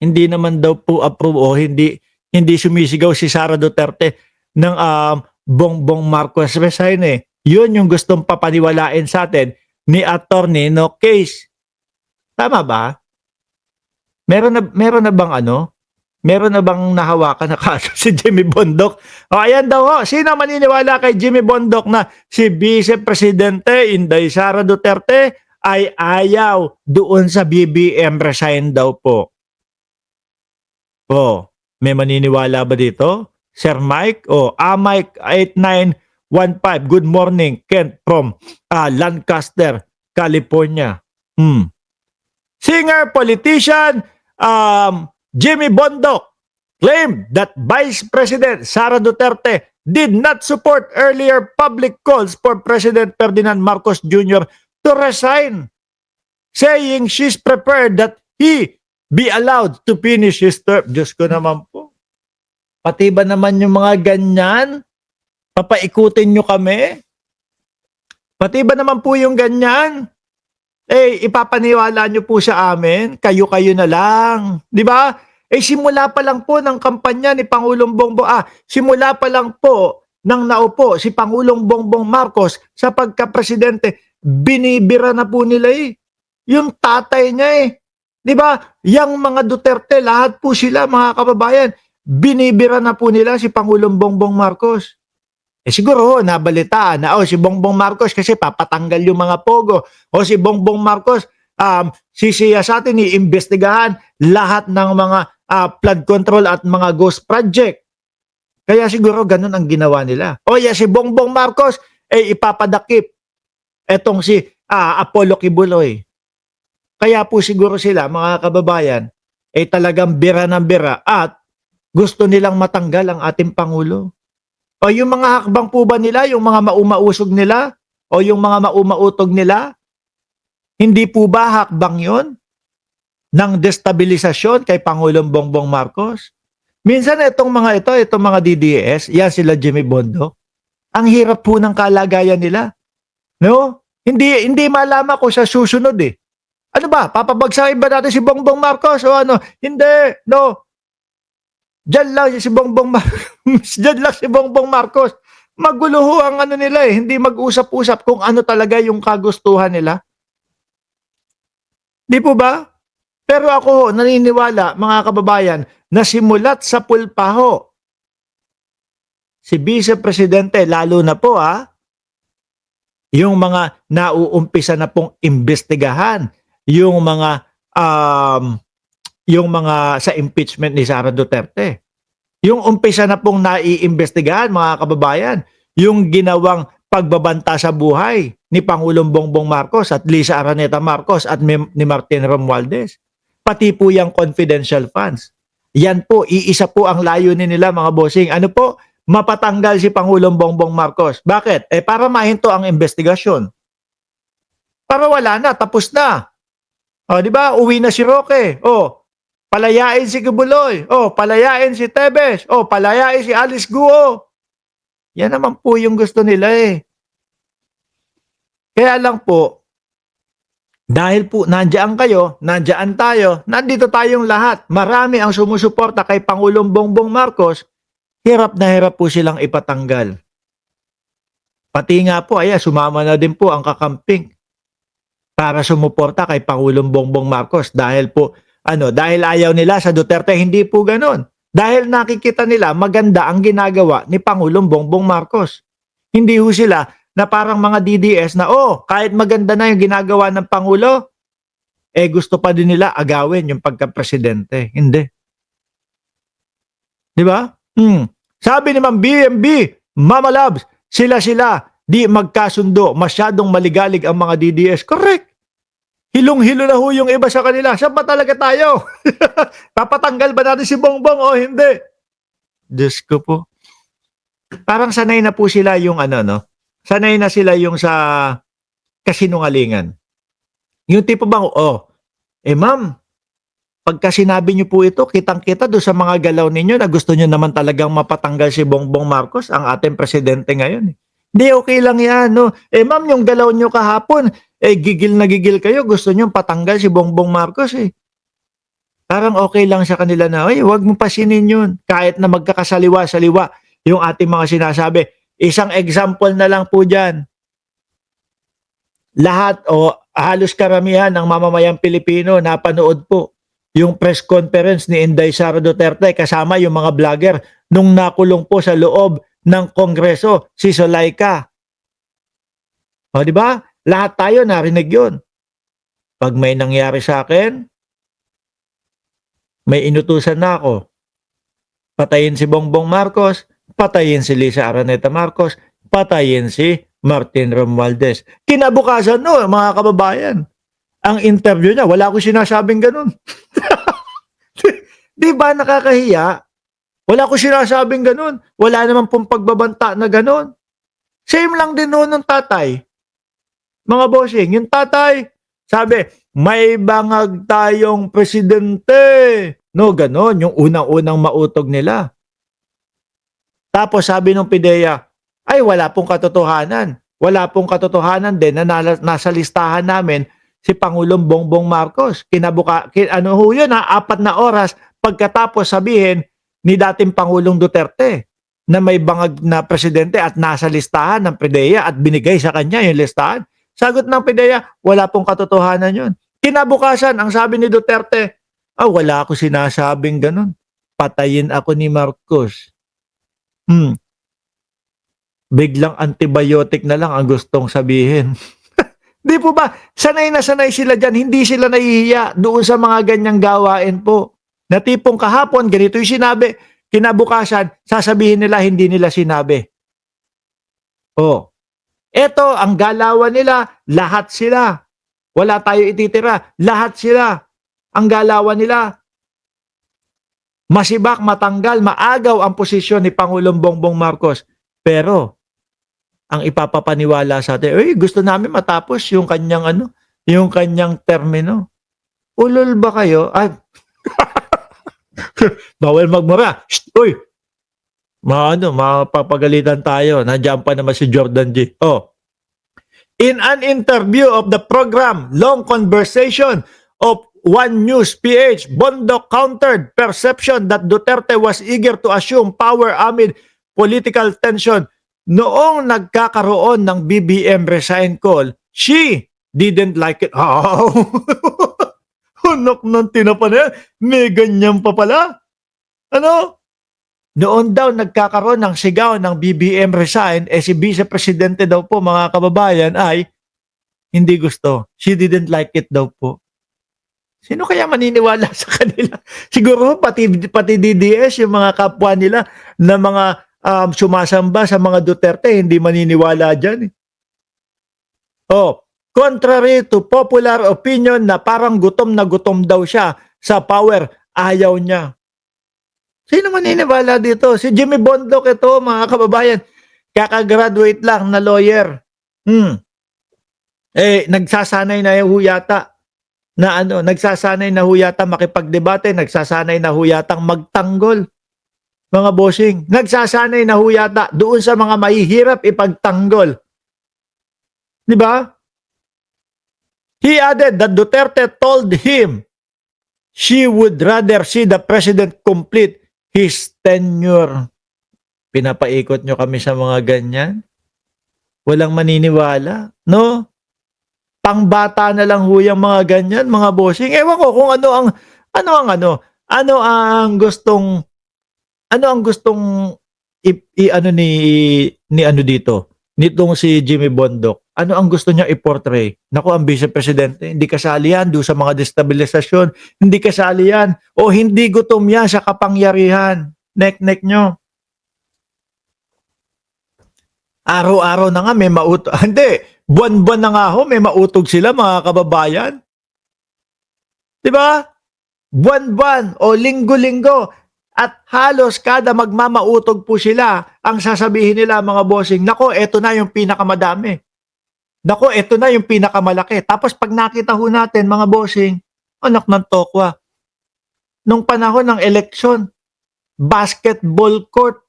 hindi naman daw po approve o hindi sumisigaw si Sara Duterte ng Bongbong Marcos resign eh. Yun yung gustong papaniwalain sa atin ni Attorney No Case. Tama ba? Meron na bang Meron na bang nahawakan na kaso si Jimmy Bondoc? O ayan daw ho, sino maniniwala kay Jimmy Bondoc na si Vice Presidente Inday Sara Duterte ay ayaw doon sa BBM resign daw po? O, may maniniwala ba dito? Sir Mike? O, Mike 8915, good morning, Kent from Lancaster, California. Singer, politician, Jimmy Bondoc claimed that Vice President Sara Duterte did not support earlier public calls for President Ferdinand Marcos Jr. to resign, saying she's prepared that he be allowed to finish his term. Diyos ko naman po. Pati ba naman yung mga ganyan? Papaikutin nyo kami? Pati ba naman po yung ganyan? Ipapaniwala nyo po sa amin, kayo-kayo na lang. Di ba? Simula pa lang po ng kampanya ni Pangulong simula pa lang po nang naupo si Pangulong Bongbong Marcos sa pagka-presidente, binibira na po nila yung tatay niya Di ba? Yang mga Duterte, lahat po sila, mga kababayan, binibira na po nila si Pangulong Bongbong Marcos. Siguro nabalitaan na si Bongbong Marcos kasi papatanggal yung mga pogo. O si Bongbong Marcos sisiya sa atin iimbestigahan lahat ng mga flood control at mga ghost project. Kaya siguro ganun ang ginawa nila. Si Bongbong Marcos ipapadakip etong si Apollo Kibuloy. Kaya po siguro sila, mga kababayan, talagang bira ng bira at gusto nilang matanggal ang ating Pangulo. O yung mga hakbang po ba nila, yung mga maumausog nila, o yung mga maumautog nila, hindi po ba hakbang yon ng destabilisasyon kay Pangulong Bongbong Marcos? Minsan itong mga DDS, yan sila Jimmy Bondoc, ang hirap po ng kalagayan nila. No? Hindi malaman ko sa susunod Ano ba? Papabagsakin ba natin si Bongbong Marcos o ano? Hindi. No. Diyan lang si Bongbong Marcos. Magulo ho ang nila Hindi mag-usap-usap kung ano talaga yung kagustuhan nila. Di po ba? Pero ako naniniwala, mga kababayan, na simulat sa pulpaho, si Vice Presidente, lalo na po yung mga nauumpisa na pong imbestigahan, yung mga sa impeachment ni Sara Duterte. Yung umpisa na pong naiimbestigahan, mga kababayan, yung ginawang pagbabanta sa buhay ni Pangulong Bongbong Marcos at Lisa Araneta Marcos at ni Martin Romualdez. Pati po yung confidential funds. Yan po, iisa po ang layunin nila, mga bossing. Ano po? Mapatanggal si Pangulong Bongbong Marcos. Bakit? Para mahinto ang investigasyon. Para wala na, tapos na. Di ba? Uwi na si Roque. Palayain si Kibuloy. Palayain si Tebes. Palayain si Alice Guo. Yan naman po yung gusto nila Kaya lang po, dahil po nandiyan kayo, nandiyan tayo, nandito tayong lahat. Marami ang sumusuporta kay Pangulong Bongbong Marcos. Hirap na hirap po silang ipatanggal. Pati nga po, sumama na din po ang kakamping para sumuporta kay Pangulong Bongbong Marcos dahil po dahil ayaw nila sa Duterte, hindi po ganon. Dahil nakikita nila maganda ang ginagawa ni Pangulong Bongbong Marcos. Hindi ho sila na parang mga DDS na kahit maganda na yung ginagawa ng Pangulo, gusto pa din nila agawin yung pagka-presidente. Hindi. Di ba? Sabi ni Ma'am BMB, Mama Labs, sila di magkasundo, masyadong maligalig ang mga DDS. Correct. Hilong-hilo na ho yung iba sa kanila. Saan ba talaga tayo? Papatanggal ba natin si Bongbong o hindi? Diyos ko po. Parang sanay na po sila yung sanay na sila yung sa kasinungalingan. Yung tipo bang, ma'am, pagka sinabi niyo po ito, kitang-kita doon sa mga galaw ninyo na gusto niyo naman talagang mapatanggal si Bongbong Marcos, ang ating presidente ngayon. Hindi, okay lang yan, no? Ma'am, yung galaw niyo kahapon, gigil na gigil kayo, gusto niyo patanggal si Bongbong Marcos, Parang okay lang sa kanila na, "Ay, wag mo pasinin yun." Kahit na magkakasaliwa-saliwa yung ating mga sinasabi. Isang example na lang po diyan, lahat o halos karamihan ng mamamayang Pilipino napanood po yung press conference ni Inday Sara Duterte kasama yung mga vlogger nung nakulong po sa loob ng Kongreso si Zuleika. O, 'di ba? Lahat tayo narinig yun. 'Pag may nangyari sa akin, may inutusan na ako. Patayin si Bongbong Marcos, patayin si Lisa Araneta Marcos, patayin si Martin Romualdez. Kinabukasan no, mga kababayan, ang interview niya, wala akong sinasabing ganun. Di ba nakakahiya? Wala akong sinasabing ganun. Wala naman pong pagbabanta na ganun. Same lang din noon ng tatay. Mga bossing, yung tatay, sabi, may bangag tayong presidente. No, ganon, yung unang-unang mautog nila. Tapos sabi ng PIDEA, ay wala pong katotohanan. Wala pong katotohanan din na nasa listahan namin si Pangulong Bongbong Marcos. Ano ho yun ha, 4 na oras pagkatapos sabihin ni dating Pangulong Duterte na may bangag na presidente at nasa listahan ng PIDEA at binigay sa kanya yung listahan. Sagot ng PIDEA, wala pong katotohanan yun. Kinabukasan, ang sabi ni Duterte, wala ako sinasabing ganun. Patayin ako ni Marcos. Biglang antibiotic na lang ang gustong sabihin. Di po ba? Sanay na sanay sila dyan. Hindi sila nahihiya doon sa mga ganyang gawain po. Na tipong kahapon, ganito yung sinabi. Kinabukasan, sasabihin nila, hindi nila sinabi. Eto, ang galawan nila, lahat sila. Wala tayo ititira. Lahat sila. Ang galawan nila. Masibak, matanggal, maagaw ang posisyon ni Pangulong Bongbong Marcos. Pero, ang ipapapaniwala sa atin, gusto namin matapos yung kanyang yung kanyang termino. Ulol ba kayo? Ay, bawal magmura. Uy, mapapagalitan tayo. Nandiyan pa naman si Jordan G. In an interview of the program, Long Conversation of One News PH, Bondoc countered perception that Duterte was eager to assume power amid political tension. Noong nagkakaroon ng BBM resign call, she didn't like it. Anak ng tinapa na yan. May ganyan pa pala. Noon daw nagkakaroon ng sigaw ng BBM resign, si Vice Presidente daw po, mga kababayan, ay hindi gusto. She didn't like it daw po. Sino kaya maniniwala sa kanila? Siguro pati DDS, yung mga kapwa nila na mga sumasamba sa mga Duterte, hindi maniniwala dyan. Contrary to popular opinion na parang gutom na gutom daw siya sa power, ayaw niya. Sino maniniwala dito? Si Jimmy Bondoc ito, mga kababayan. Kakagraduate lang na lawyer. Nagsasanay na yata na nagsasanay na yata makipagdebate, nagsasanay na yatang magtanggol. Mga bossing, nagsasanay na yata doon sa mga mahihirap ipagtanggol. Di ba? He added that Duterte told him she would rather see the president complete his tenure. Pinapaikot nyo kami sa mga ganyan? Walang maniniwala, no? Pangbata na lang ho yung mga ganyan, mga bossing. Ewan ko kung ano ang gustong dito nitong si Jimmy Bondoc. Ano ang gusto niya i-portray? Naku, ang Vice Presidente, hindi kasali yan doon sa mga destabilisasyon, hindi kasali yan, o hindi gutom yan sa kapangyarihan. Nek-nek nyo. Araw-araw na nga may mautog. Hindi, buwan-buwan na nga ho, may mautog sila, mga kababayan. Diba? Buwan-buwan o linggo-linggo. At halos kada magmamautog po sila, ang sasabihin nila, mga bossing, nako, eto na yung pinakamadami. Nako, eto na yung pinakamalaki. Tapos pag nakita ho natin, mga bossing, anak ng tokwa, nung panahon ng eleksyon, basketball court,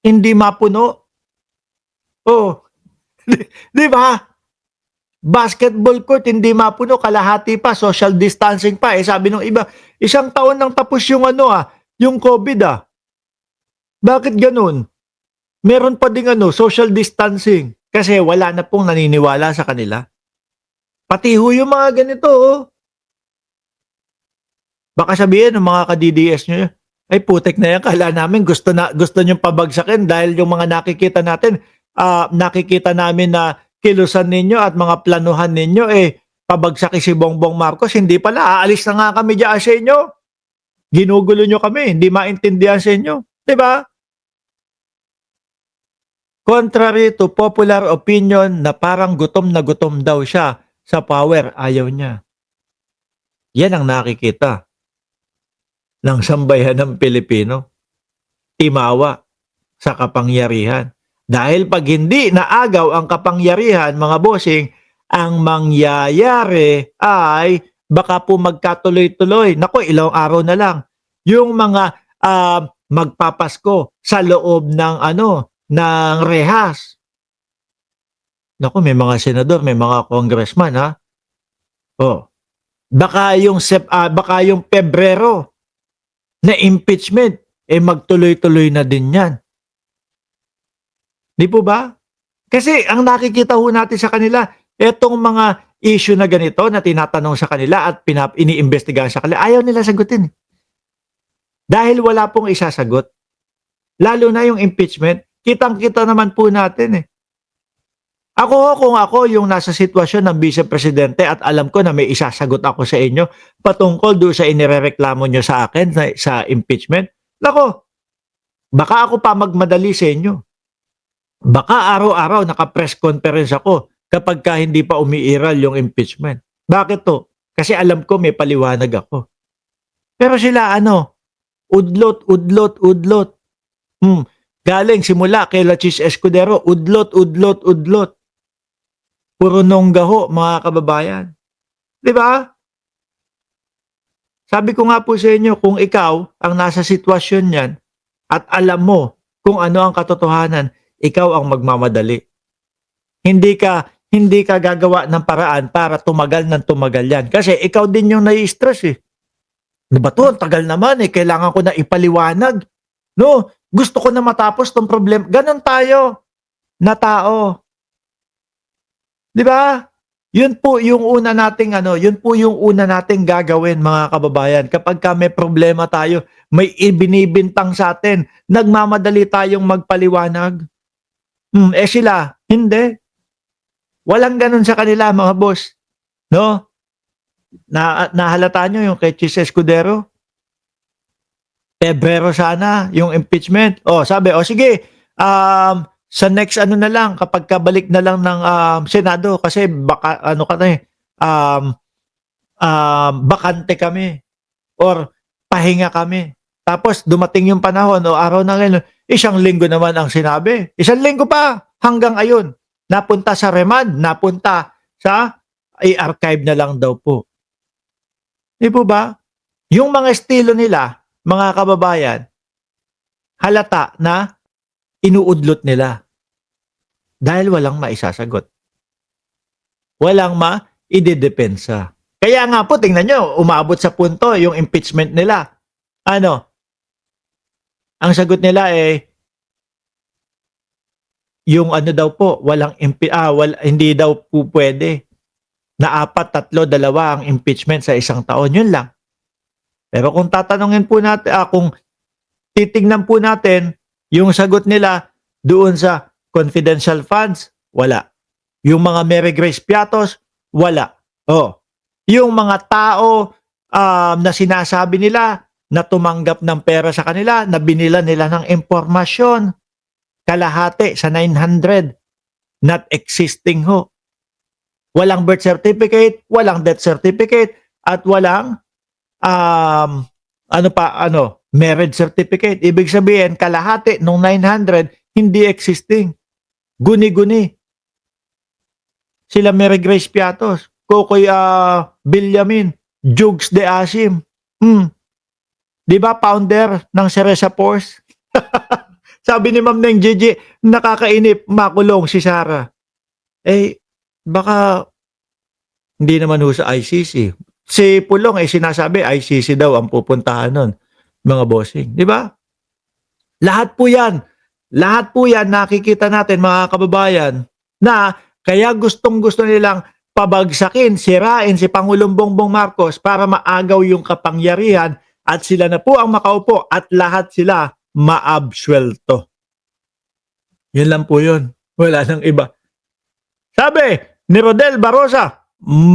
hindi mapuno. Di ba? Basketball court hindi mapuno, kalahati pa, social distancing pa. Eh sabi nung iba, 1 taon nang tapos yung yung COVID Bakit ganun? Meron pa ding social distancing kasi wala na pong naniniwala sa kanila. Pati ho yung mga ganito Baka sabihin ng mga ka-DDS nyo, ay putek na yan, kala namin gusto niyong pabagsakin dahil yung mga nakikita natin, nakikita namin na kilusan ninyo at mga planuhan ninyo, pabagsakin si Bongbong Marcos, hindi pala, aalis na nga kami diyan sa inyo. Ginugulo nyo kami, hindi maintindihan sa inyo. Diba? Contrary to popular opinion na parang gutom na gutom daw siya sa power, ayaw niya. Yan ang nakikita ng sambayan ng Pilipino. Timawa sa kapangyarihan. Dahil pag hindi naagaw ang kapangyarihan, mga bossing, ang mangyayari ay baka po magkatuloy-tuloy. Nako, ilang araw na lang. Yung mga magpapasko sa loob ng ng rehas. Nako, may mga senador, may mga congressman Baka yung Pebrero na impeachment magtuloy-tuloy na din 'yan. Di po ba? Kasi ang nakikita ho natin sa kanila, etong mga issue na ganito na tinatanong sa kanila at iniimbestigahan sa kanila, ayaw nila sagutin. Dahil wala pong isasagot. Lalo na yung impeachment, kitang-kita naman po natin kung ako yung nasa sitwasyon ng Vice Presidente at alam ko na may isasagot ako sa inyo patungkol doon sa inirereklamo nyo sa akin sa impeachment, nako, baka ako pa magmadali sa inyo. Baka araw-araw naka-press conference ako kapag hindi pa umiiral yung impeachment. Bakit to? Kasi alam ko may paliwanag ako. Pero sila udlot. Galing simula kay Lachis Escudero, udlot. Puro nongga ho, mga kababayan. Di ba? Sabi ko nga po sa inyo, kung ikaw ang nasa sitwasyon niyan at alam mo kung ano ang katotohanan, ikaw ang magmamadali. Hindi ka gagawa ng paraan para tumagal yan. Kasi ikaw din yung nai-stress Diba to? Ang tagal naman Kailangan ko na ipaliwanag. No? Gusto ko na matapos tong problem. Ganon tayo na tao. Di ba? Yun po yung una nating gagawin, mga kababayan. Kapag may problema tayo, may ibinibintang sa atin, nagmamadali tayong magpaliwanag. Sila, hindi. Walang ganun sa kanila, mga boss. No? Nahalata nyo yung kay Chis Escudero? Pebrero sana, yung impeachment. Sabi, sige, sa next na lang, kapag kabalik na lang ng Senado, kasi baka, bakante kami, or pahinga kami. Tapos, dumating yung panahon, araw na ngayon, 1 linggo naman ang sinabi. 1 linggo pa, hanggang ayon. Napunta sa remand, napunta sa i-archive na lang daw po. Di po ba? Yung mga estilo nila, mga kababayan, halata na inuudlot nila. Dahil walang maisasagot. Walang maidedepensa. Kaya nga po, tingnan nyo, umabot sa punto yung impeachment nila. Ang sagot nila yung daw po, hindi daw po pwede na 4, 3, 2 ang impeachment sa 1 taon. Yun lang. Pero kung tatanungin po natin, kung titignan po natin, yung sagot nila doon sa confidential funds, wala. Yung mga Mary Grace Piatos, wala. Yung mga tao na sinasabi nila na tumanggap ng pera sa kanila, na binila nila ng impormasyon, kalahati sa 900, not existing ho. Walang birth certificate, walang death certificate, at walang marriage certificate. Ibig sabihin, kalahati nung 900, hindi existing. Guni-guni. Sila Mary Grace Piatos, Kokoy Billamin, Jugs de Asim. Di ba founder ng Ceresa Force? Sabi ni Ma'am Neng Gigi, nakakainip, makulong si Sarah. Baka Hindi naman ho sa ICC. Si Pulong ay sinasabi ICC daw ang pupuntahan nun, mga bossing. Di ba? Lahat po yan nakikita natin mga kababayan na kaya gustong-gusto nilang pabagsakin, sirain si Pangulong Bongbong Marcos para maagaw yung kapangyarihan at sila na po ang makaupo at lahat sila maabsuelto. Yun lang po yun. Wala nang iba. Sabi ni Rodel Barosa,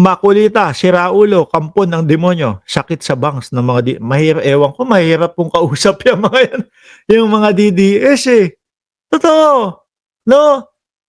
makulita, siraulo, kampon ng demonyo, sakit sa bangs ng mga mahirap, ewan ko, mahirap pong kausap yung mga yan, yung mga DDS eh. Totoo. No?